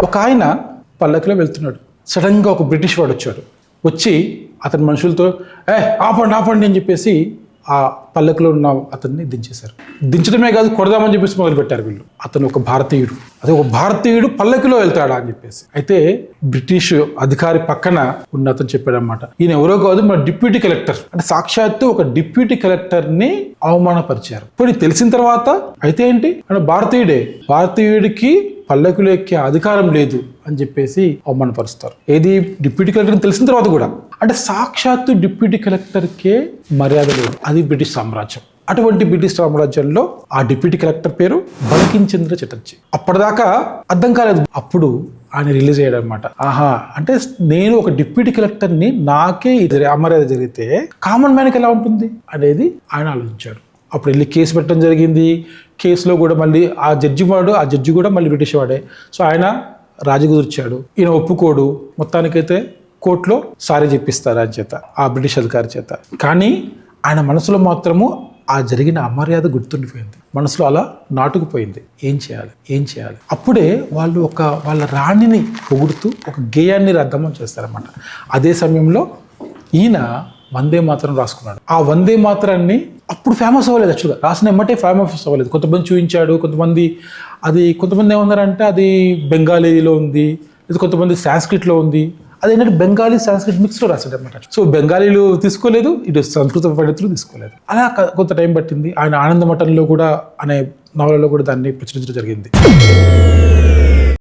ఒక ఆయన పల్లకిలో వెళ్తున్నాడు. సడన్గా ఒక బ్రిటిష్ వాడు వచ్చి అతని మనుషులతో ఆపండి ఆపండి అని చెప్పేసి ఆ పల్లకిలో ఉన్న అతన్ని దించేశారు. దించడమే కాదు, కొడదామని చెప్పేసి మొదలుపెట్టారు వీళ్ళు. అతను ఒక భారతీయుడు, అదే ఒక భారతీయుడు పల్లకిలో వెళ్తాడా అని చెప్పేసి. అయితే బ్రిటిష్ అధికారి పక్కన ఉన్న అతను చెప్పాడనమాట, ఈయన ఎవరో కాదు, మన డిప్యూటీ కలెక్టర్. అంటే సాక్షాత్తు ఒక డిప్యూటీ కలెక్టర్ని అవమానపరిచారు. ఇప్పుడు తెలిసిన తర్వాత అయితే ఏంటి అంటే భారతీయుడికి పల్లకిలో ఎక్కే అధికారం లేదు అని చెప్పేసి అవమానపరుస్తారు. ఏది డిప్యూటీ కలెక్టర్ తెలిసిన తర్వాత కూడా. అంటే సాక్షాత్తు డిప్యూటీ కలెక్టర్కే మర్యాద లేదు. అది బ్రిటిష్ సామ్రాజ్యం. అటువంటి బ్రిటిష్ సామ్రాజ్యంలో ఆ డిప్యూటీ కలెక్టర్ పేరు బంకిం చంద్ర చటర్జీ. అప్పటిదాకా అర్థం కాలేదు. అప్పుడు ఆయన రిలీజ్ అయ్యాడు అనమాట. అంటే నేను ఒక డిప్యూటీ కలెక్టర్ని, నాకే ఇది అమర్యాద జరిగితే కామన్ మ్యాన్కి ఎలా ఉంటుంది అనేది ఆయన ఆలోచించాడు. అప్పుడు వెళ్ళి కేసు పెట్టడం జరిగింది. కేసులో కూడా మళ్ళీ ఆ జడ్జి కూడా మళ్ళీ బ్రిటిష్ వాడే. సో ఆయన రాజీ కుదిర్చాడు. ఈయన ఒప్పుకోడు. మొత్తానికైతే కోర్టులో సారీ చెప్పిస్తారు ఆయన చేత, ఆ బ్రిటిష్ అధికారి చేత. కానీ ఆయన మనసులో మాత్రము ఆ జరిగిన అమర్యాద గుర్తుండిపోయింది. మనసులో అలా నాటుకుపోయింది. ఏం చేయాలి. అప్పుడే వాళ్ళు వాళ్ళ రాణిని పొగుడుతూ ఒక గేయాన్ని రద్దమని చేస్తారన్నమాట. అదే సమయంలో ఈయన వందే మాత్రం రాసుకున్నాడు. ఆ వందే మాత్రాన్ని అప్పుడు ఫేమస్ అవ్వలేదు. యాక్చువల్గా రాసిన ఎమ్మటే ఫేమస్ అవ్వలేదు. కొంతమంది చూపించాడు, కొంతమంది ఏమన్నారంటే అది బెంగాలీలో ఉంది, లేదా కొంతమంది సాంస్క్రిట్లో ఉంది. అది ఏంటంటే బెంగాలీ సాంస్క్రిట్ మిక్స్లో రాశాడు అనమాట. సో బెంగాలీలు తీసుకోలేదు, ఇటు సంస్కృత పండితులు తీసుకోలేదు. అలా కొంత టైం పట్టింది. ఆయన ఆనందమఠంలో కూడా అనే నవలలో కూడా దాన్ని ప్రచురించడం జరిగింది.